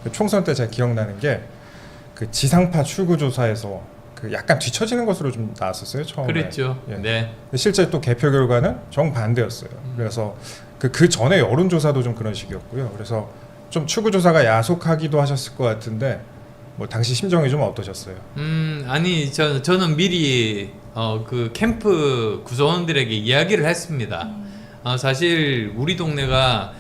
그 총선 때 제가 기억나는 게 그 지상파 출구조사에서 그 약간 뒤처지는 것으로 좀 나왔었어요 처음에. 그랬죠. 예. 네. 실제 또 개표 결과는 정반대였어요. 그래서 그 전에 여론조사도 좀 그런 식이었고요. 그래서 좀 출구조사가 야속하기도 하셨을 것 같은데 뭐 당시 심정이 좀 어떠셨어요? 아니 저는 미리 그 캠프 구성원들에게 이야기를 했습니다. 사실 우리 동네가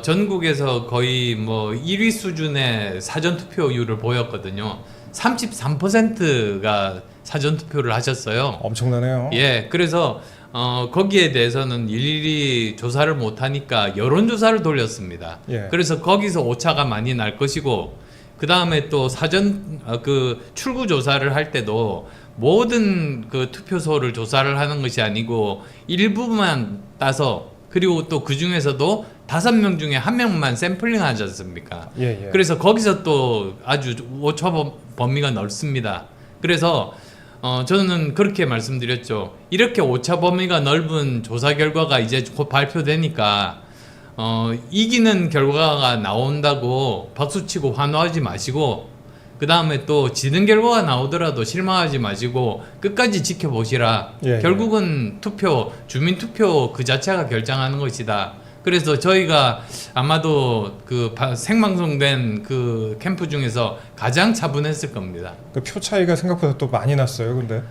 전국에서 거의 뭐 1위 수준의 사전투표율을 보였거든요. 33%가 사전투표를 하셨어요. 엄청나네요. 예, 그래서 거기에 대해서는 일일이 조사를 못하니까 여론조사를 돌렸습니다. 예. 그래서 거기서 오차가 많이 날 것이고, 그 다음에 또 사전 그 출구 조사를 할 때도 모든 그 투표소를 조사를 하는 것이 아니고 일부만 따서, 그리고 또 그 중에서도 5명 중에 1명만 샘플링 하지 않습니까? 예, 예. 그래서 거기서 또 아주 오차 범위가 넓습니다. 그래서 저는 그렇게 말씀드렸죠. 이렇게 오차 범위가 넓은 조사 결과가 이제 곧 발표되니까 이기는 결과가 나온다고 박수치고 환호하지 마시고, 그 다음에 또 지는 결과가 나오더라도 실망하지 마시고 끝까지 지켜보시라. 예, 결국은 주민투표 그 자체가 결정하는 것이다. 그래서 저희가 아마도 그 생방송된 그 캠프 중에서 가장 차분했을 겁니다. 그 표 차이가 생각보다 또 많이 났어요. 근데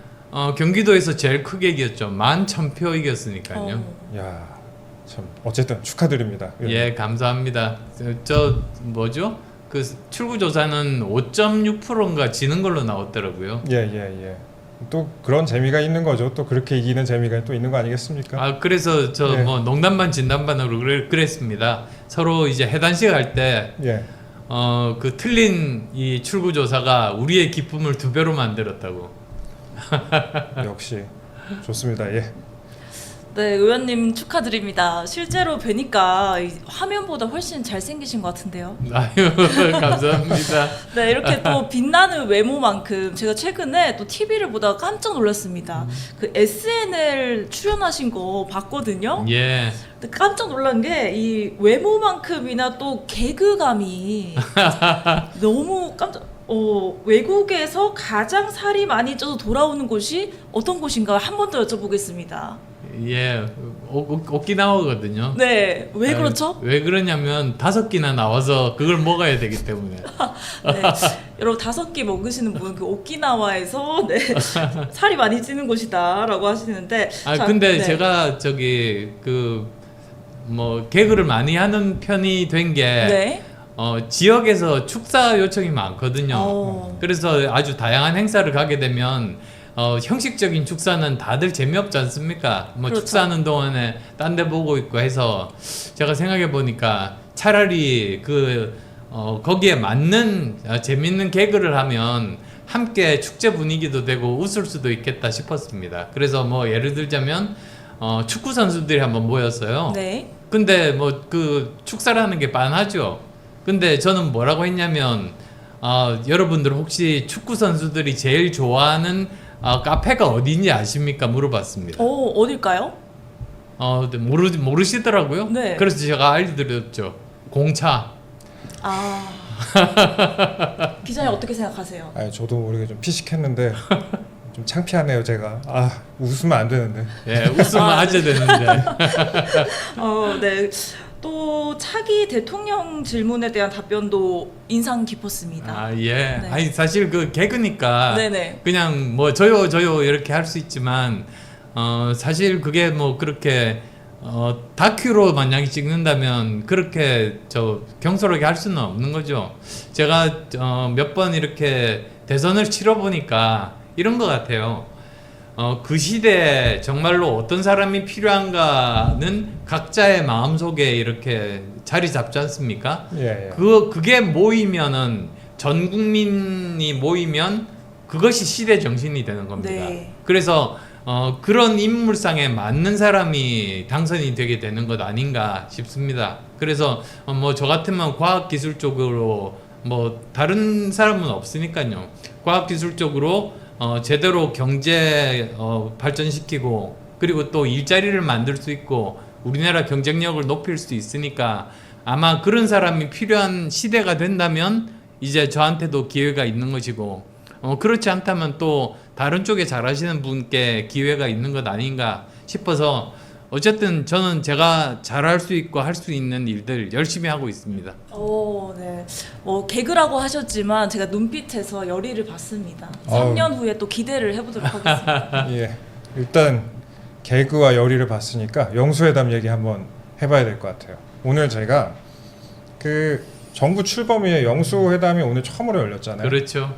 경기도에서 제일 크게 이겼죠. 11,000표 이겼으니까요. 야, 참 어쨌든 축하드립니다. 예, 감사합니다. 저 뭐죠? 그 출구조사는 5.6%인가 지는 걸로 나왔더라고요. 예. 또 그런 재미가 있는 거죠. 또 그렇게 이기는 재미가 또 있는 거 아니겠습니까? 그래서 저 예. 뭐 농담반 진담반으로 그랬습니다. 서로 이제 해단식 할 때 예. 그 틀린 이 출구조사가 우리의 기쁨을 2배로 만들었다고. 역시 좋습니다. 예. 네, 의원님 축하드립니다. 실제로 뵈니까 이 화면보다 훨씬 잘생기신 것 같은데요. 아유, 감사합니다. 네, 이렇게 또 빛나는 외모만큼 제가 최근에 또 TV를 보다가 깜짝 놀랐습니다. 그 SNL 출연하신 거 봤거든요. 예. 근데 깜짝 놀란 게 이 외모만큼이나 또 개그감이 너무 외국에서 가장 살이 많이 쪄서 돌아오는 곳이 어떤 곳인가 한 번 더 여쭤보겠습니다. 예. 오키나와거든요. 네, 왜 그렇죠? 왜 그러냐면 5끼나 나와서 그걸 먹어야 되기 때문에. 네, 여러분 5끼 먹으시는 분 그 오키나와에서 네, 살이 많이 찌는 곳이다라고 하시는데. 자, 근데 네. 제가 저기 뭐 개그를 많이 하는 편이 된 게 네. 지역에서 축사 요청이 많거든요. 그래서 아주 다양한 행사를 가게 되면 형식적인 축사는 다들 재미없지 않습니까? 뭐 그렇죠. 축사하는 동안에 딴 데 보고 있고 해서 제가 생각해 보니까 차라리 거기에 맞는 재밌는 개그를 하면 함께 축제 분위기도 되고 웃을 수도 있겠다 싶었습니다. 그래서 뭐 예를 들자면 축구 선수들이 한번 모였어요. 네. 근데 뭐 그 축사라는 게 빤하죠. 근데 저는 뭐라고 했냐면 여러분들 혹시 축구 선수들이 제일 좋아하는 카페가 어디인지 아십니까? 물어봤습니다. 어딜까요? 네, 모르시더라고요. 네. 그래서 제가 알려드렸죠. 공차. 기자님 어떻게 생각하세요? 아니, 저도 모르게 좀 피식했는데 좀 창피하네요. 제가 웃으면 안 되는데. 예, 웃으면 하셔야 되는데. 네. 또 차기 대통령 질문에 대한 답변도 인상 깊었습니다. 예. 네. 아니 사실 그 개그니까 네네. 그냥 뭐 저요 이렇게 할 수 있지만 사실 그게 뭐 그렇게 다큐로 만약에 찍는다면 그렇게 경솔하게 할 수는 없는 거죠. 제가 몇 번 이렇게 대선을 치러 보니까 이런 것 같아요. 그 시대에 정말로 어떤 사람이 필요한가는 각자의 마음속에 이렇게 자리 잡지 않습니까? 예. 그게 모이면은 전 국민이 모이면 그것이 시대 정신이 되는 겁니다. 네. 그래서 그런 인물상에 맞는 사람이 당선이 되게 되는 것 아닌가 싶습니다. 그래서 뭐 저 같으면 과학기술 쪽으로 뭐 다른 사람은 없으니까요. 과학기술 쪽으로 제대로 경제 발전시키고, 그리고 또 일자리를 만들 수 있고 우리나라 경쟁력을 높일 수 있으니까 아마 그런 사람이 필요한 시대가 된다면 이제 저한테도 기회가 있는 것이고 그렇지 않다면 또 다른 쪽에 잘하시는 분께 기회가 있는 것 아닌가 싶어서 어쨌든 저는 제가 잘할 수 있고 할 수 있는 일들 열심히 하고 있습니다. 네. 개그라고 하셨지만 제가 눈빛에서 열의를 봤습니다. 아우. 3년 후에 또 기대를 해보도록 하겠습니다. 예. 일단 개그와 열의를 봤으니까 영수회담 얘기 한번 해봐야 될 것 같아요. 오늘 제가 그 정부 출범 후에 영수회담이 오늘 처음으로 열렸잖아요. 그렇죠.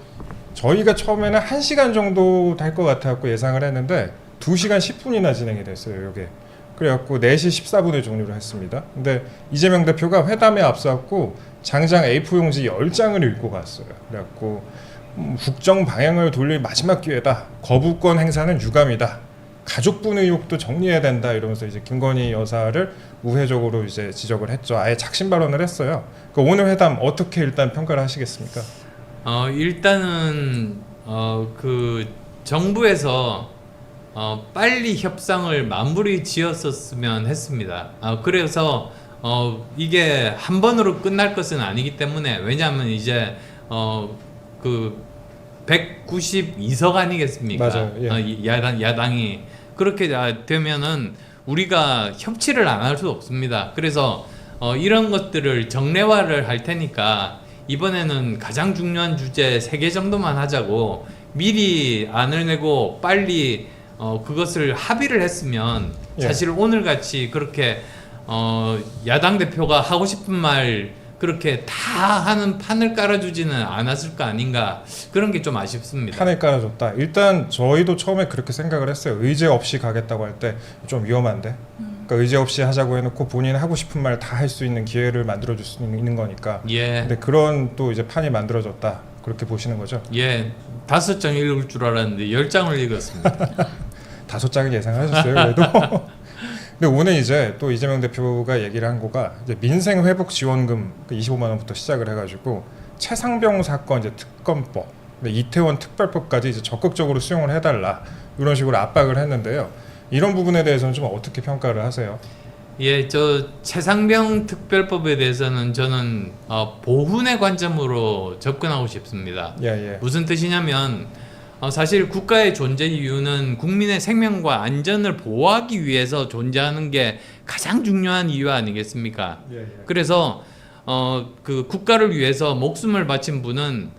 저희가 처음에는 1시간 정도 될 것 같아갖고 예상을 했는데 2시간 10분이나 진행이 됐어요. 이게. 그래갖고 4시 14분에 종료를 했습니다. 근데 이재명 대표가 회담에 앞서갖고 장장 A4 용지 10장을 읽고 갔어요. 그래갖고 국정 방향을 돌릴 마지막 기회다. 거부권 행사는 유감이다. 가족분 의혹도 정리해야 된다. 이러면서 이제 김건희 여사를 우회적으로 이제 지적을 했죠. 아예 작심 발언을 했어요. 그 오늘 회담 어떻게 일단 평가를 하시겠습니까? 일단은 그 정부에서 빨리 협상을 마무리 지었었으면 했습니다. 그래서 이게 한 번으로 끝날 것은 아니기 때문에 왜냐하면 이제 그 192석 아니겠습니까? 맞아요. 예. 야당이 그렇게 되면은 우리가 협치를 안 할 수 없습니다. 그래서 이런 것들을 정례화를 할 테니까 이번에는 가장 중요한 주제 3개 정도만 하자고 미리 안을 내고 빨리 그것을 합의를 했으면 예. 사실 오늘같이 그렇게 야당 대표가 하고 싶은 말 그렇게 다 하는 판을 깔아주지는 않았을 거 아닌가 그런 게 좀 아쉽습니다. 판을 깔아줬다. 일단 저희도 처음에 그렇게 생각을 했어요. 의제 없이 가겠다고 할 때 좀 위험한데. 그러니까 의제 없이 하자고 해놓고 본인 하고 싶은 말 다 할 수 있는 기회를 만들어줄 수 있는 거니까. 예. 근데 그런 또 이제 판이 만들어졌다. 그렇게 보시는 거죠? 예. 5장 읽을 줄 알았는데 10장을 읽었습니다. 5장을 예상하셨어요, 그래도. 근데 오늘 이제 또 이재명 대표가 얘기를 한 거가 이제 민생 회복 지원금 25만 원부터 시작을 해가지고 최상병 사건 이제 특검법, 이태원 특별법까지 이제 적극적으로 수용을 해달라 이런 식으로 압박을 했는데요. 이런 부분에 대해서는 좀 어떻게 평가를 하세요? 예, 저 최상병 특별법에 대해서는 저는 보훈의 관점으로 접근하고 싶습니다. 예. 무슨 뜻이냐면 사실 국가의 존재 이유는 국민의 생명과 안전을 보호하기 위해서 존재하는 게 가장 중요한 이유 아니겠습니까? 예. 그래서 그 국가를 위해서 목숨을 바친 분은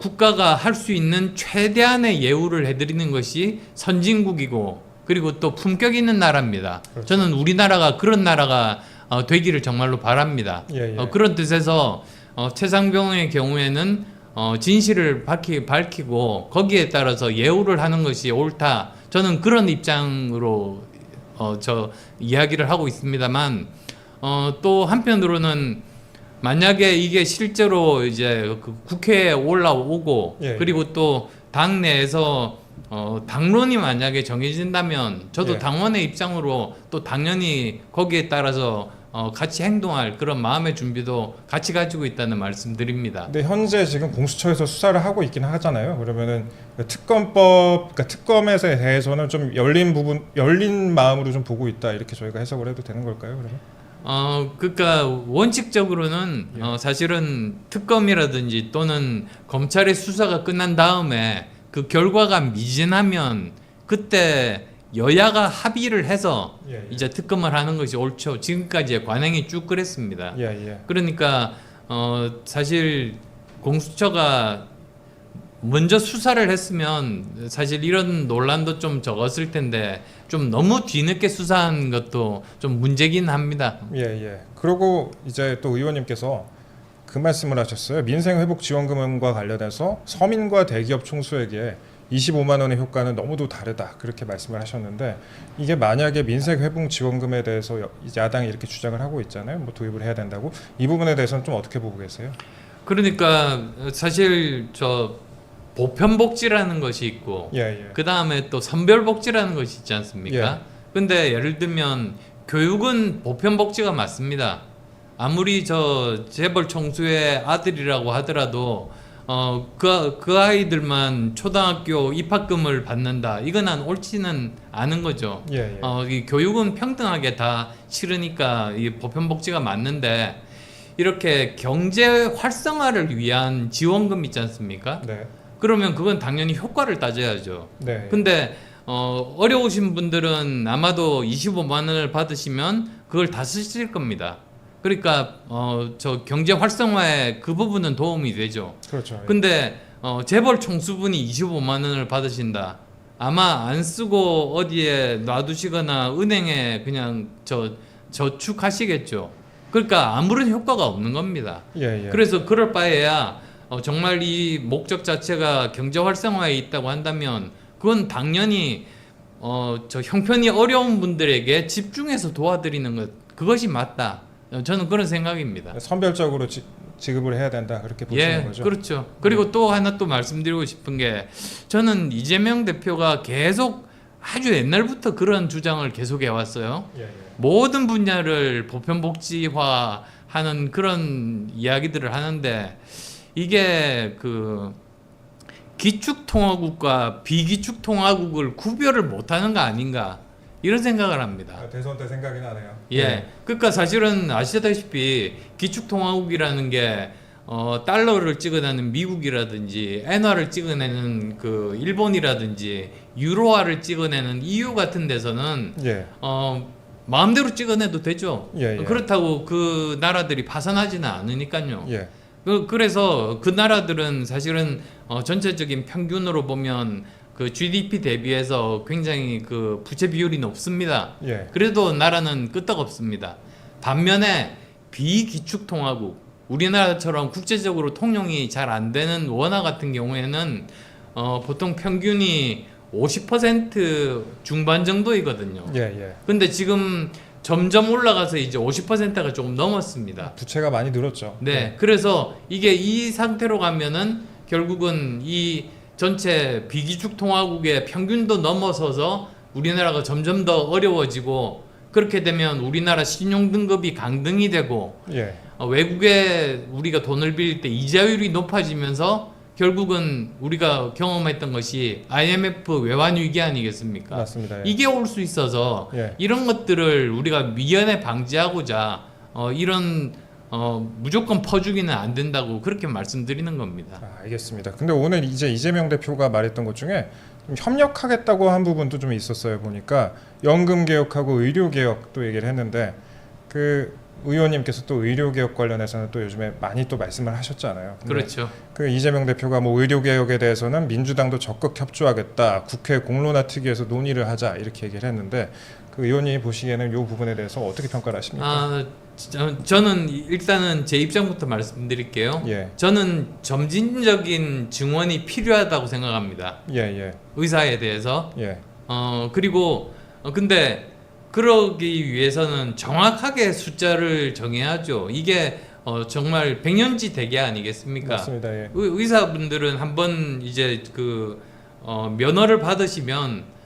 국가가 할 수 있는 최대한의 예우를 해드리는 것이 선진국이고 그리고 또 품격 있는 나라입니다. 그렇죠. 저는 우리나라가 그런 나라가 되기를 정말로 바랍니다. 예. 그런 뜻에서 최상병의 경우에는 진실을 밝히고 거기에 따라서 예우를 하는 것이 옳다. 저는 그런 입장으로 저 이야기를 하고 있습니다만 또 한편으로는 만약에 이게 실제로 이제 그 국회에 올라오고 예. 그리고 또 당내에서 당론이 만약에 정해진다면 저도 예. 당원의 입장으로 또 당연히 거기에 따라서 같이 행동할 그런 마음의 준비도 같이 가지고 있다는 말씀드립니다. 근데 현재 지금 공수처에서 수사를 하고 있긴 하잖아요. 그러면은 특검법, 그러니까 특검에 대해서는 좀 열린 마음으로 좀 보고 있다 이렇게 저희가 해석을 해도 되는 걸까요? 그러면? 그러니까 원칙적으로는 사실은 특검이라든지 또는 검찰의 수사가 끝난 다음에 그 결과가 미진하면 그때 여야가 합의를 해서 예. 이제 특검을 하는 것이 옳죠. 지금까지 관행이 쭉 그랬습니다. 예. 그러니까 사실 공수처가 먼저 수사를 했으면 사실 이런 논란도 좀 적었을 텐데 좀 너무 뒤늦게 수사한 것도 좀 문제긴 합니다. 예. 그리고 이제 또 의원님께서 그 말씀을 하셨어요. 민생회복지원금과 관련해서 서민과 대기업 총수에게 25만 원의 효과는 너무도 다르다 그렇게 말씀을 하셨는데 이게 만약에 민생회복지원금에 대해서 야당이 이렇게 주장을 하고 있잖아요. 뭐 도입을 해야 된다고 이 부분에 대해서는 좀 어떻게 보고 계세요? 그러니까 사실 저 보편복지라는 것이 있고 예. 그 다음에 또 선별복지라는 것이 있지 않습니까? 예. 근데 예를 들면 교육은 보편복지가 맞습니다. 아무리 저 재벌 총수의 아들이라고 하더라도 그 아이들만 초등학교 입학금을 받는다. 이건 옳지는 않은 거죠. 예. 이 교육은 평등하게 다 치르니까 이 보편복지가 맞는데 이렇게 경제 활성화를 위한 지원금 있지 않습니까? 네. 그러면 그건 당연히 효과를 따져야죠. 네. 근데 어려우신 분들은 아마도 25만 원을 받으시면 그걸 다 쓰실 겁니다. 그러니까 저 경제 활성화에 그 부분은 도움이 되죠. 그렇죠. 근데 재벌 총수분이 25만 원을 받으신다. 아마 안 쓰고 어디에 놔두시거나 은행에 그냥 저축하시겠죠. 그러니까 아무런 효과가 없는 겁니다. 예, 예. 그래서 그럴 바에야 정말 이 목적 자체가 경제 활성화에 있다고 한다면 그건 당연히 저 형편이 어려운 분들에게 집중해서 도와드리는 것 그것이 맞다. 저는 그런 생각입니다. 선별적으로 지급을 해야 된다 그렇게 보시는 거죠. 그렇죠. 그리고 또 하나 또 말씀드리고 싶은 게 저는 이재명 대표가 계속 아주 옛날부터 그런 주장을 계속 해왔어요. 예, 예. 모든 분야를 보편복지화하는 그런 이야기들을 하는데 이게 그 기축통화국과 비기축통화국을 구별을 못하는 거 아닌가 이런 생각을 합니다. 대선 때 생각이 나네요. 예. 그러니까 사실은 아시다시피 기축통화국이라는 게 달러를 찍어내는 미국이라든지 엔화를 찍어내는 그 일본이라든지 유로화를 찍어내는 EU 같은 데서는 예. 마음대로 찍어내도 되죠. 예, 예. 그렇다고 그 나라들이 파산하지는 않으니까요. 예. 그래서 그 나라들은 사실은 전체적인 평균으로 보면 그 GDP 대비해서 굉장히 그 부채 비율이 높습니다. 예. 그래도 나라는 끄떡없습니다. 반면에 비기축통화국 우리나라처럼 국제적으로 통용이 잘 안 되는 원화 같은 경우에는 보통 평균이 50% 중반 정도이거든요. 예, 예. 근데 지금 점점 올라가서 이제 50%가 조금 넘었습니다. 부채가 많이 늘었죠. 네, 그래서 이게 이 상태로 가면은 결국은 이 전체 비기축통화국의 평균도 넘어서서 우리나라가 점점 더 어려워지고 그렇게 되면 우리나라 신용 등급이 강등이 되고 예. 외국에 우리가 돈을 빌릴 때 이자율이 높아지면서 결국은 우리가 경험했던 것이 IMF 외환 위기 아니겠습니까? 맞습니다. 예. 이게 올 수 있어서 예. 이런 것들을 우리가 미연에 방지하고자 이런 무조건 퍼주기는 안 된다고 그렇게 말씀드리는 겁니다. 알겠습니다. 근데 오늘 이제 이재명 대표가 말했던 것 중에 좀 협력하겠다고 한 부분도 좀 있었어요. 보니까 연금 개혁하고 의료 개혁도 얘기를 했는데 그 의원님께서 또 의료 개혁 관련해서는 또 요즘에 많이 또 말씀을 하셨잖아요. 근데 그렇죠. 그 이재명 대표가 뭐 의료 개혁에 대해서는 민주당도 적극 협조하겠다. 국회 공론화 특위에서 논의를 하자 이렇게 얘기를 했는데 그 의원님이 보시기에는 이 부분에 대해서 어떻게 평가를 하십니까? 저는 일단은 제 입장부터 말씀드릴게요. 예. 저는 점진적인 증원이 필요하다고 생각합니다. 예, 예. 의사에 대해서. 예. 그리고 근데 그러기 위해서는 정확하게 숫자를 정해야죠. 이게 정말 백년지 대계 아니겠습니까? 맞습니다. 예. 의사분들은 한번 이제 그 면허를 받으시면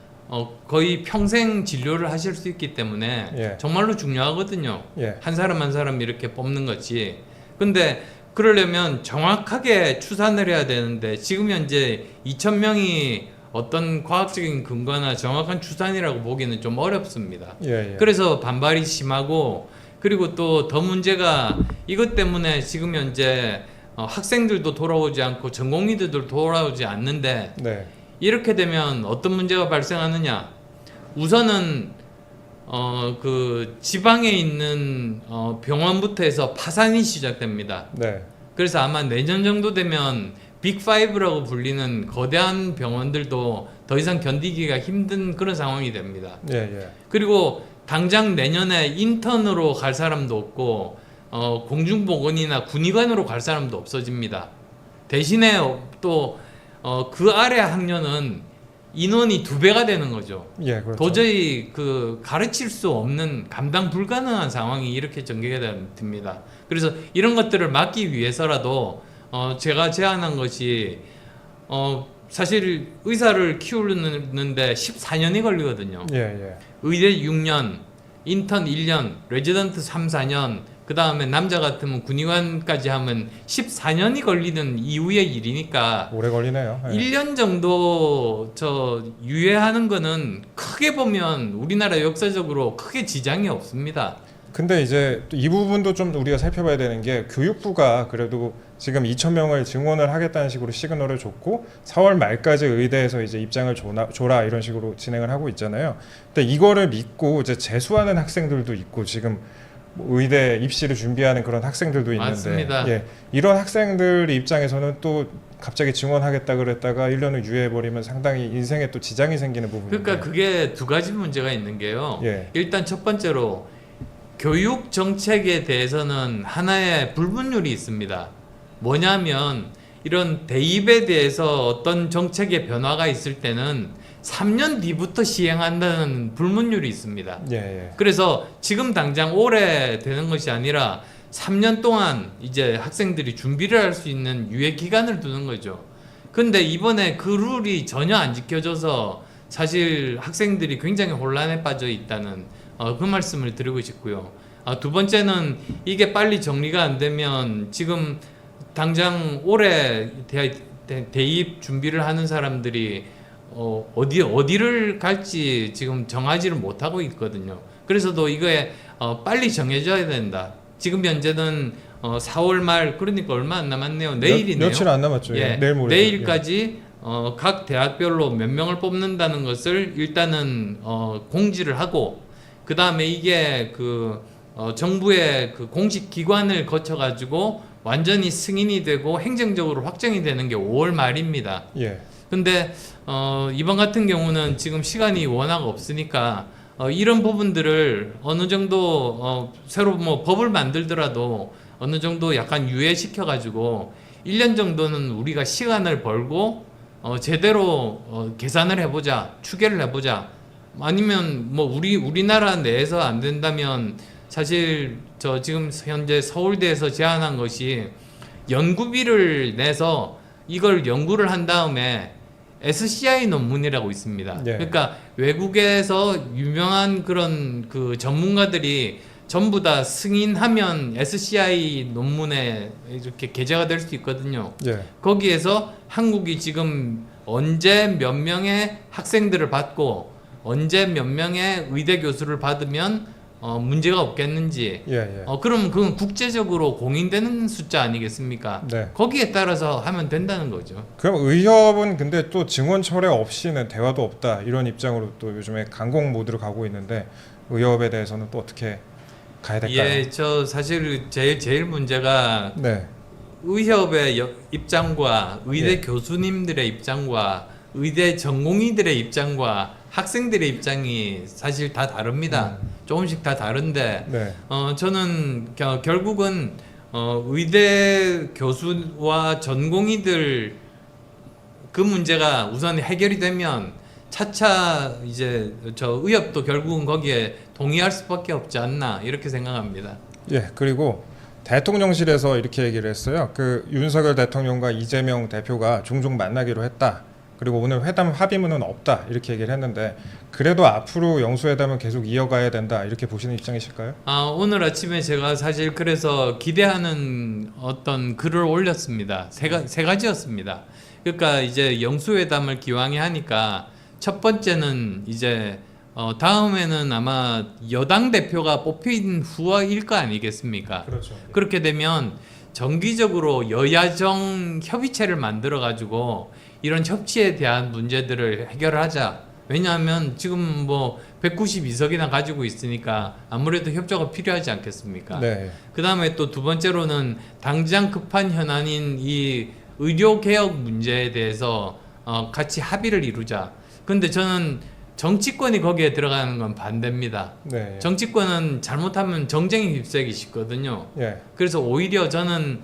거의 평생 진료를 하실 수 있기 때문에 예. 정말로 중요하거든요. 예. 한 사람 한 사람 이렇게 뽑는 것이. 근데 그러려면 정확하게 추산을 해야 되는데 지금 현재 2,000명이 어떤 과학적인 근거나 정확한 추산이라고 보기는 좀 어렵습니다. 예, 예. 그래서 반발이 심하고 그리고 또 더 문제가 이것 때문에 지금 현재 학생들도 돌아오지 않고 전공의들도 돌아오지 않는데 네. 이렇게 되면 어떤 문제가 발생하느냐? 우선은 그 지방에 있는 병원부터 해서 파산이 시작됩니다. 네. 그래서 아마 내년 정도 되면 빅5라고 불리는 거대한 병원들도 더 이상 견디기가 힘든 그런 상황이 됩니다. 예, 예. 그리고 당장 내년에 인턴으로 갈 사람도 없고 공중보건이나 군의관으로 갈 사람도 없어집니다. 대신에 또 그 아래 학년은 인원이 2배가 되는 거죠. 예, 그렇죠. 도저히 그 가르칠 수 없는 감당 불가능한 상황이 이렇게 전개가 됩니다. 그래서 이런 것들을 막기 위해서라도 제가 제안한 것이 사실 의사를 키우는데 14년이 걸리거든요. 예, 예. 의대 6년, 인턴 1년, 레지던트 3, 4년, 그 다음에 남자 같으면 군의관까지 하면 14년이 걸리는 이후의 일이니까 오래 걸리네요. 예. 1년 정도 유예하는 거는 크게 보면 우리나라 역사적으로 크게 지장이 없습니다. 근데 이제 또 이 부분도 좀 우리가 살펴봐야 되는 게 교육부가 그래도 지금 2,000명을 증원을 하겠다는 식으로 시그널을 줬고 4월 말까지 의대에서 이제 입장을 줘라 이런 식으로 진행을 하고 있잖아요. 근데 이거를 믿고 이제 재수하는 학생들도 있고 지금 뭐 의대 입시를 준비하는 그런 학생들도 있는데 맞습니다. 예, 이런 학생들 입장에서는 또 갑자기 증원하겠다 그랬다가 1년을 유예해버리면 상당히 인생에 또 지장이 생기는 부분인데 그러니까 그게 두 가지 문제가 있는 게요. 예. 일단 첫 번째로 교육 정책에 대해서는 하나의 불분율이 있습니다. 뭐냐면 이런 대입에 대해서 어떤 정책의 변화가 있을 때는 3년 뒤부터 시행한다는 불문율이 있습니다. 예, 예. 그래서 지금 당장 올해 되는 것이 아니라 3년 동안 이제 학생들이 준비를 할 수 있는 유예 기간을 두는 거죠. 근데 이번에 그 룰이 전혀 안 지켜져서 사실 학생들이 굉장히 혼란에 빠져 있다는 그 말씀을 드리고 싶고요. 두 번째는 이게 빨리 정리가 안 되면 지금 당장 올해 대입 준비를 하는 사람들이 어디를 갈지 지금 정하지를 못하고 있거든요. 그래서도 이거에 빨리 정해져야 된다. 지금 현재는 4월 말 그러니까 얼마 안 남았네요. 내일이네요. 며칠 안 남았죠. 예, 내일 모레. 내일까지 각 대학별로 몇 명을 뽑는다는 것을 일단은 공지를 하고 그 다음에 이게 정부의 그 공식 기관을 거쳐 가지고 완전히 승인이 되고 행정적으로 확정이 되는 게 5월 말입니다. 예. 근데 이번 같은 경우는 지금 시간이 워낙 없으니까 이런 부분들을 어느 정도 새로 뭐 법을 만들더라도 어느 정도 약간 유예시켜 가지고 1년 정도는 우리가 시간을 벌고 제대로 계산을 해보자, 추계를 해보자. 아니면 뭐 우리나라 내에서 안 된다면 사실 저 지금 현재 서울대에서 제안한 것이 연구비를 내서 이걸 연구를 한 다음에 SCI 논문이라고 있습니다. 예. 그러니까 외국에서 유명한 그런 그 전문가들이 전부 다 승인하면 SCI 논문에 이렇게 게재가 될 수 있거든요. 예. 거기에서 한국이 지금 언제 몇 명의 학생들을 받고 언제 몇 명의 의대 교수를 받으면 문제가 없겠는지. 예, 예. 그럼 그건 국제적으로 공인되는 숫자 아니겠습니까? 네. 거기에 따라서 하면 된다는 거죠. 그럼 의협은 근데 또 증원 철회 없이는 대화도 없다 이런 입장으로 또 요즘에 강공 모드로 가고 있는데 의협에 대해서는 또 어떻게 가야 될까요? 예, 저 사실 제일 문제가 네. 의협의 입장과 의대 예. 교수님들의 입장과 의대 전공의들의 입장과 학생들의 입장이 사실 다 다릅니다. 조금씩 다 다른데 네. 저는 결국은 의대 교수와 전공의들 그 문제가 우선 해결이 되면 차차 이제 저 의협도 결국은 거기에 동의할 수밖에 없지 않나 이렇게 생각합니다. 예. 그리고 대통령실에서 이렇게 얘기를 했어요. 그 윤석열 대통령과 이재명 대표가 종종 만나기로 했다. 그리고 오늘 회담 합의문은 없다 이렇게 얘기를 했는데 그래도 앞으로 영수회담은 계속 이어가야 된다 이렇게 보시는 입장이실까요? 오늘 아침에 제가 사실 그래서 기대하는 어떤 글을 올렸습니다. 세 가지였습니다. 그러니까 이제 영수회담을 기왕에 하니까 첫 번째는 이제 다음에는 아마 여당 대표가 뽑힌 후일 거 아니겠습니까? 그렇죠. 그렇게 되면 정기적으로 여야정 협의체를 만들어 가지고 이런 협치에 대한 문제들을 해결하자. 왜냐하면 지금 뭐 192석이나 가지고 있으니까 아무래도 협조가 필요하지 않겠습니까? 네. 그 다음에 또 두 번째로는 당장 급한 현안인 이 의료 개혁 문제에 대해서 같이 합의를 이루자. 근데 저는 정치권이 거기에 들어가는 건 반대입니다. 네. 정치권은 잘못하면 정쟁에 휩싸이기 쉽거든요. 예. 그래서 오히려 저는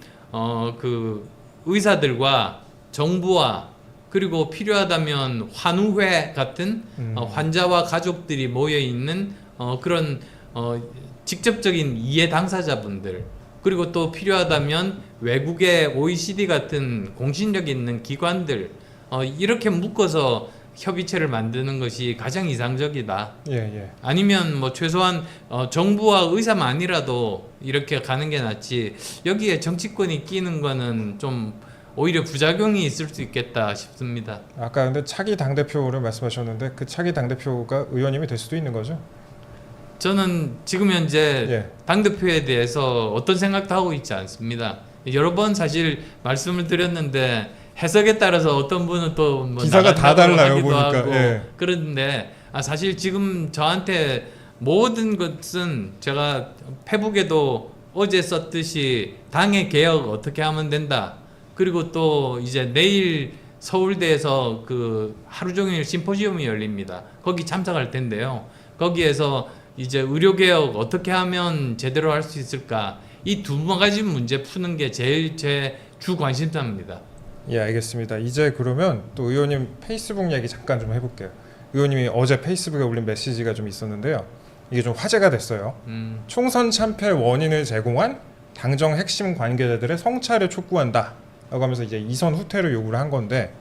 그 의사들과 정부와 그리고 필요하다면 환우회 같은 환자와 가족들이 모여 있는 그런 직접적인 이해 당사자분들 그리고 또 필요하다면 외국의 OECD 같은 공신력 있는 기관들 이렇게 묶어서 협의체를 만드는 것이 가장 이상적이다. 예, 예. 아니면 뭐 최소한 정부와 의사만이라도 이렇게 가는 게 낫지 여기에 정치권이 끼는 거는 좀 오히려 부작용이 있을 수 있겠다 싶습니다. 아까 근데 차기 당대표를 말씀하셨는데 그 차기 당대표가 의원님이 될 수도 있는 거죠? 저는 지금 현재 예. 당대표에 대해서 어떤 생각도 하고 있지 않습니다. 여러 번 사실 말씀을 드렸는데 해석에 따라서 어떤 분은 또뭐 기사가 다 달라요, 보니까. 예. 그런데 사실 지금 저한테 모든 것은 제가 페북에도 어제 썼듯이 당의 개혁 어떻게 하면 된다. 그리고 또 이제 내일 서울대에서 그 하루 종일 심포지움이 열립니다. 거기 참석할 텐데요. 거기에서 이제 의료개혁 어떻게 하면 제대로 할 수 있을까? 이 두 가지 문제 푸는 게 제일 제 주 관심사입니다. 예, 알겠습니다. 이제 그러면 또 의원님 페이스북 얘기 잠깐 좀 해볼게요. 의원님이 어제 페이스북에 올린 메시지가 좀 있었는데요. 이게 좀 화제가 됐어요. 총선 참패 원인을 제공한 당정 핵심 관계자들의 성찰을 촉구한다. 라고 하면서 이제 이선 후퇴를 요구를 한 건데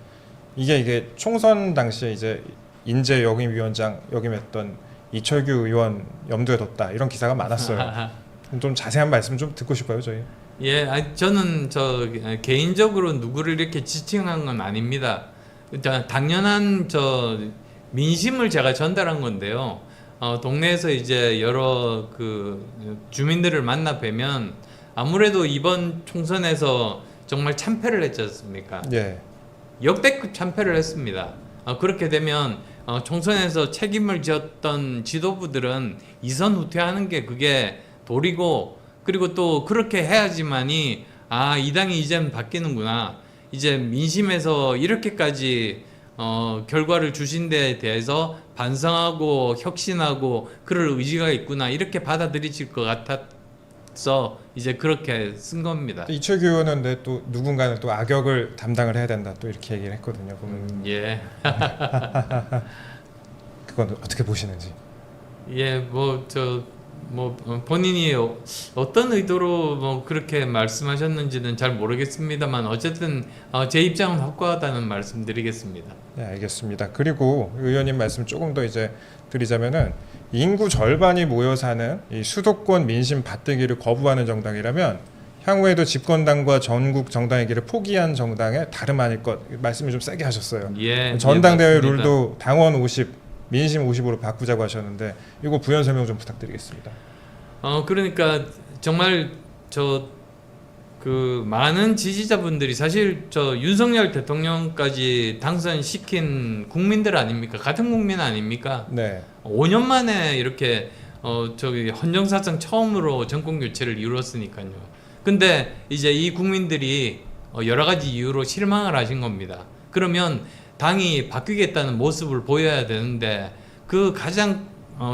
이게 총선 당시에 이제 인재 역임위원장 역임했던 이철규 의원 염두에 뒀다 이런 기사가 많았어요. 좀 자세한 말씀 좀 듣고 싶어요, 저희. 예, 저는 개인적으로 누구를 이렇게 지칭한 건 아닙니다. 당연한 민심을 제가 전달한 건데요. 동네에서 이제 여러 그 주민들을 만나 뵈면 아무래도 이번 총선에서 정말 참패를 했지 않습니까? 예. 역대급 참패를 했습니다. 그렇게 되면 총선에서 책임을 지었던 지도부들은 이선 후퇴하는 게 그게 도리고, 그리고 또 그렇게 해야지만이 이 당이 이제는 바뀌는구나, 이제 민심에서 이렇게까지 결과를 주신 데에 대해서 반성하고 혁신하고 그럴 의지가 있구나, 이렇게 받아들이실 것 같아서 이제 그렇게 쓴 겁니다. 이철규 의원은 근데 또 누군가는 또 악역을 담당을 해야 된다 또 이렇게 얘기를 했거든요. 그러면 예. 그건 어떻게 보시는지? 예, 본인이 어떤 의도로 그렇게 말씀하셨는지는 잘 모르겠습니다만 어쨌든 제 입장은 확고하다는 말씀드리겠습니다. 네, 알겠습니다. 그리고 의원님 말씀 조금 더 이제 드리자면은 인구 절반이 모여 사는 이 수도권 민심 받들기를 거부하는 정당이라면 향후에도 집권당과 전국 정당의 길을 포기한 정당에 다름 아닐 것, 말씀을 좀 세게 하셨어요. 예, 전당대회 예, 맞습니다. 룰도 당원 50, 민심 50으로 바꾸자고 하셨는데 이거 부연 설명 좀 부탁드리겠습니다. 그러니까 정말 많은 지지자분들이 사실 윤석열 대통령까지 당선시킨 국민들 아닙니까? 같은 국민 아닙니까? 네. 5년 만에 이렇게 헌정사상 처음으로 정권 교체를 이루었으니까요. 근데 이제 이 국민들이 여러 가지 이유로 실망을 하신 겁니다. 그러면 당이 바뀌겠다는 모습을 보여야 되는데 그 가장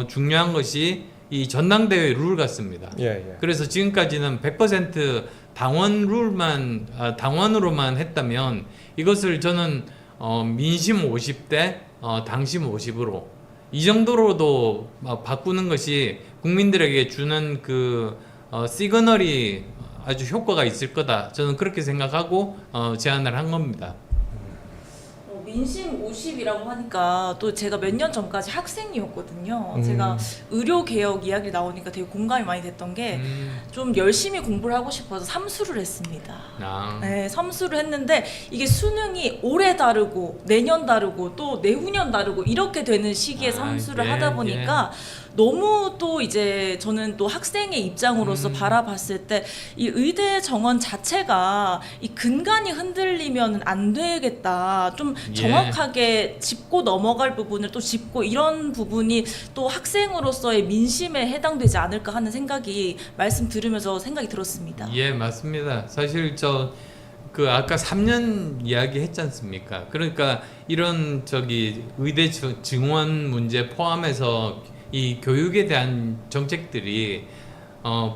중요한 것이 이 전당대회 룰 같습니다. 예. 그래서 지금까지는 100% 당원으로만 했다면 이것을 저는 민심 50대 당심 50으로 이 정도로도 바꾸는 것이 국민들에게 주는 그 시그널이 아주 효과가 있을 거다. 저는 그렇게 생각하고 제안을 한 겁니다. 민심 50이라고 하니까 또 제가 몇 년 전까지 학생이었거든요. 제가 의료개혁 이야기 나오니까 되게 공감이 많이 됐던 게 좀 열심히 공부를 하고 싶어서 삼수를 했습니다. 네, 삼수를 했는데 이게 수능이 올해 다르고 내년 다르고 또 내후년 다르고 이렇게 되는 시기에 삼수를 하다 보니까 너무 또 이제 저는 또 학생의 입장으로서 바라봤을 때 이 의대 정원 자체가 이 근간이 흔들리면 안 되겠다. 좀 정확하게 짚고 넘어갈 부분을 또 짚고 이런 부분이 또 학생으로서의 민심에 해당되지 않을까 하는 생각이 말씀 들으면서 생각이 들었습니다. 예, 맞습니다. 사실 아까 3년 이야기 했지 않습니까? 그러니까 이런 의대 증원 문제 포함해서 이 교육에 대한 정책들이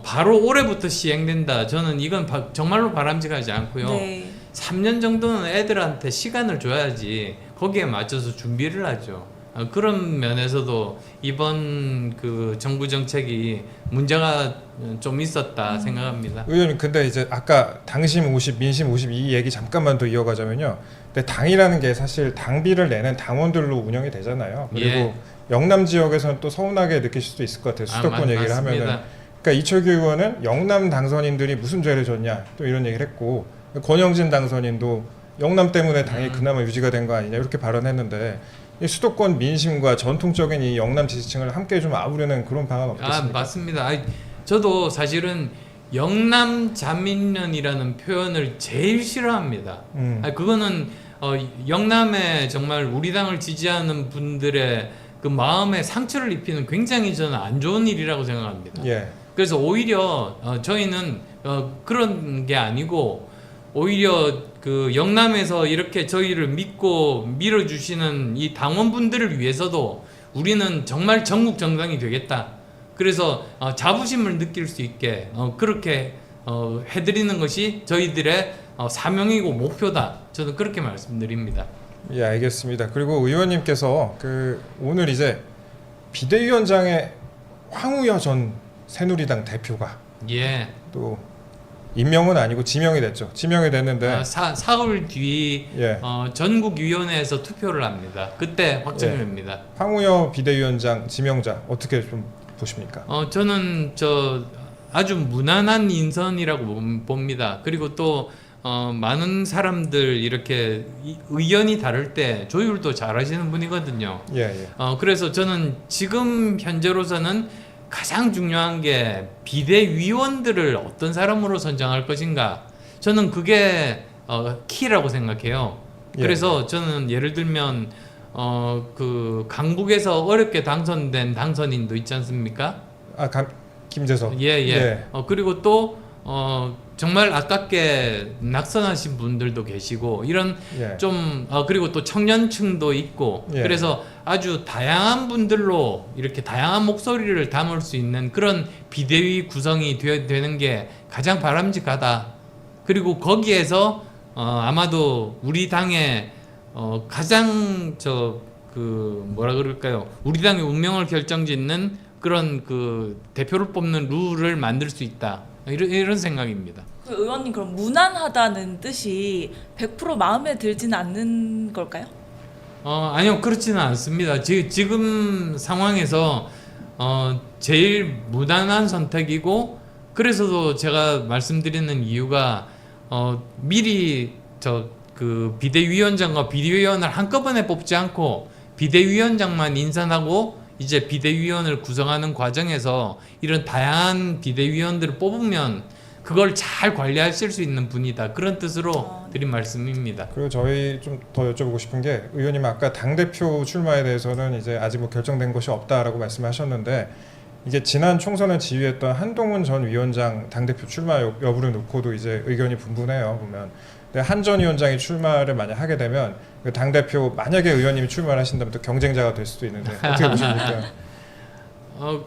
바로 올해부터 시행된다. 저는 이건 정말로 바람직하지 않고요. 네. 3년 정도는 애들한테 시간을 줘야지 거기에 맞춰서 준비를 하죠. 그런 면에서도 이번 그 정부 정책이 문제가 좀 있었다 생각합니다. 의원님, 근데 이제 아까 당심 50, 민심 50 이 얘기 잠깐만 더 이어가자면요. 근데 당이라는 게 사실 당비를 내는 당원들로 운영이 되잖아요. 그리고 영남 지역에서는 또 서운하게 느끼실 수도 있을 것 같아요. 수도권 얘기를 맞습니다. 하면은. 그러니까 이철규 의원은 영남 당선인들이 무슨 죄를 졌냐 또 이런 얘기를 했고, 권영진 당선인도 영남 때문에 당이 그나마 유지가 된 거 아니냐 이렇게 발언했는데 이 수도권 민심과 전통적인 이 영남 지지층을 함께 좀 아우르는 그런 방안 없겠습니까? 맞습니다. 저도 사실은 영남 자민련이라는 표현을 제일 싫어합니다. 그거는 영남에 정말 우리 당을 지지하는 분들의 그 마음에 상처를 입히는 굉장히 저는 안 좋은 일이라고 생각합니다. 예. 그래서 오히려 저희는 그런 게 아니고 오히려 그 영남에서 이렇게 저희를 믿고 밀어주시는 이 당원분들을 위해서도 우리는 정말 전국 정당이 되겠다. 그래서 자부심을 느낄 수 있게 그렇게 해드리는 것이 저희들의 사명이고 목표다. 저는 그렇게 말씀드립니다. 예, 알겠습니다. 그리고 의원님께서 오늘 이제 비대위원장에 황우여 전 새누리당 대표가 예. 또 임명은 아니고 지명이 됐죠. 지명이 됐는데 사흘 뒤 예. 전국위원회에서 투표를 합니다. 그때 확정이 됩니다. 황우여 비대위원장 지명자 어떻게 좀 보십니까? 저는 아주 무난한 인선이라고 봅니다. 그리고 또 많은 사람들 이렇게 의견이 다를 때 조율도 잘하시는 분이거든요. 예. 그래서 저는 지금 현재로서는 가장 중요한 게 비대위원들을 어떤 사람으로 선정할 것인가. 저는 그게 키라고 생각해요. 예. 그래서 저는 예를 들면 그 강북에서 어렵게 당선된 당선인도 있지 않습니까? 김재석. 예. 그리고 또 정말 아깝게 낙선하신 분들도 계시고 이런 예. 좀 그리고 또 청년층도 있고 예. 그래서 아주 다양한 분들로 이렇게 다양한 목소리를 담을 수 있는 그런 비대위 구성이 되는 게 가장 바람직하다. 그리고 거기에서 아마도 우리 당의 가장 뭐라 그럴까요? 우리 당의 운명을 결정짓는 그런 그 대표를 뽑는 룰을 만들 수 있다. 이런 생각입니다. 그 의원님 그럼 무난하다는 뜻이 100% 마음에 들지는 않는 걸까요? 아니요, 그렇지는 않습니다. 지금 상황에서 제일 무난한 선택이고 그래서도 제가 말씀드리는 이유가 미리 그 비대위원장과 비대위원을 한꺼번에 뽑지 않고 비대위원장만 인선하고 이제 비대위원을 구성하는 과정에서 이런 다양한 비대위원들을 뽑으면 그걸 잘 관리하실 수 있는 분이다. 그런 뜻으로 드린 말씀입니다. 그리고 저희 좀 더 여쭤보고 싶은 게 의원님 아까 당대표 출마에 대해서는 이제 아직 뭐 결정된 것이 없다라고 말씀하셨는데 이게 지난 총선을 지휘했던 한동훈 전 위원장 당대표 출마 여부를 놓고도 이제 의견이 분분해요. 보면 근데 한 전 위원장이 출마를 만약 하게 되면 그 당대표 만약에 의원님이 출마를 하신다면 또 경쟁자가 될 수도 있는데 어떻게 보십니까?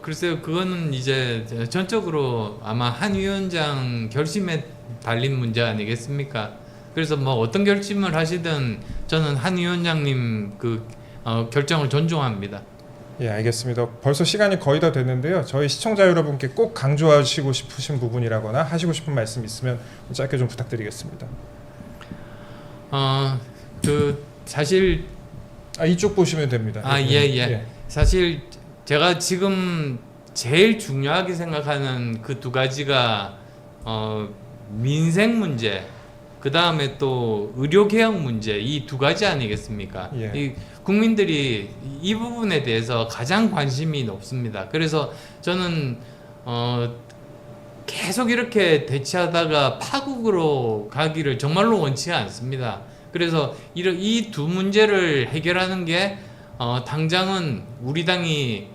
글쎄요, 그거는 이제 전적으로 아마 한 위원장 결심에 달린 문제 아니겠습니까? 그래서 뭐 어떤 결심을 하시든 저는 한 위원장님 그 결정을 존중합니다. 예, 알겠습니다. 벌써 시간이 거의 다 됐는데요. 저희 시청자 여러분께 꼭 강조하시고 싶으신 부분이라거나 하시고 싶은 말씀 있으면 짧게 좀 부탁드리겠습니다. 사실 이쪽 보시면 됩니다. 예. 사실 제가 지금 제일 중요하게 생각하는 그 두 가지가 민생 문제, 그 다음에 또 의료 개혁 문제, 이 두 가지 아니겠습니까? 예. 이 국민들이 이 부분에 대해서 가장 관심이 높습니다. 그래서 저는 계속 이렇게 대치하다가 파국으로 가기를 정말로 원치 않습니다. 그래서 이 두 문제를 해결하는 게 당장은 우리 당이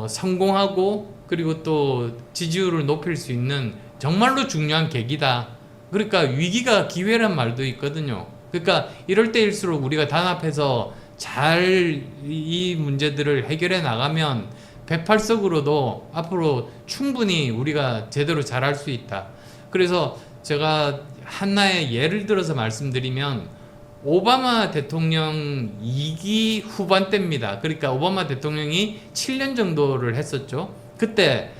성공하고 그리고 또 지지율을 높일 수 있는 정말로 중요한 계기다. 그러니까 위기가 기회란 말도 있거든요. 그러니까 이럴 때일수록 우리가 단합해서 잘 이 문제들을 해결해 나가면 108석으로도 앞으로 충분히 우리가 제대로 잘할 수 있다. 그래서 제가 하나의 예를 들어서 말씀드리면 오바마 대통령 2기 후반때입니다. 그러니까 오바마 대통령이 7년 정도를 했었죠. 그때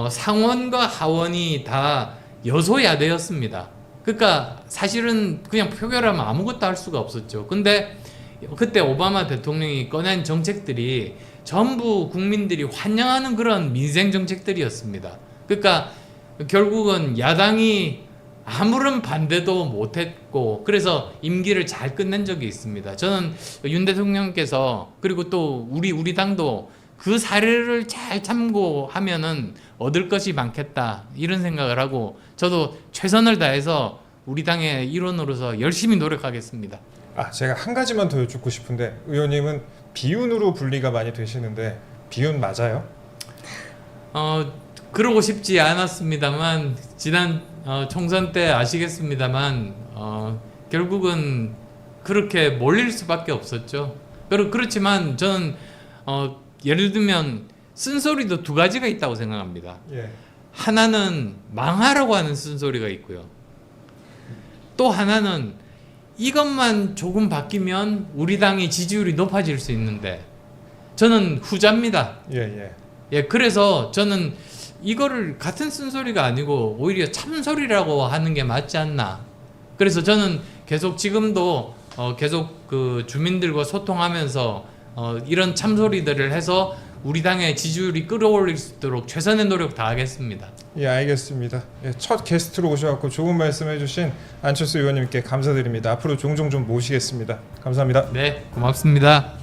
상원과 하원이 다 여소야대였습니다. 그러니까 사실은 그냥 표결하면 아무것도 할 수가 없었죠. 근데 그때 오바마 대통령이 꺼낸 정책들이 전부 국민들이 환영하는 그런 민생 정책들이었습니다. 그러니까 결국은 야당이 아무런 반대도 못했고 그래서 임기를 잘 끝낸 적이 있습니다. 저는 윤 대통령께서 그리고 또 우리 당도 그 사례를 잘 참고하면은 얻을 것이 많겠다 이런 생각을 하고 저도 최선을 다해서 우리 당의 일원으로서 열심히 노력하겠습니다. 제가 한 가지만 더 여쭙고 싶은데 의원님은 비윤으로 분리가 많이 되시는데 비윤 맞아요? 그러고 싶지 않았습니다만 지난 총선 때 아시겠습니다만 결국은 그렇게 몰릴 수밖에 없었죠. 그렇지만 저는 예를 들면 쓴소리도 두 가지가 있다고 생각합니다. 예. 하나는 망하라고 하는 쓴소리가 있고요. 또 하나는 이것만 조금 바뀌면 우리 당의 지지율이 높아질 수 있는데 저는 후자입니다. 예. 예, 그래서 저는 이거를 같은 쓴소리가 아니고 오히려 참소리라고 하는 게 맞지 않나. 그래서 저는 계속 지금도 계속 그 주민들과 소통하면서 이런 참소리들을 해서 우리 당의 지지율이 끌어올릴 수 있도록 최선의 노력 다하겠습니다. 예, 알겠습니다. 예, 첫 게스트로 오셔서 좋은 말씀해주신 안철수 의원님께 감사드립니다. 앞으로 종종 좀 모시겠습니다. 감사합니다. 네, 고맙습니다.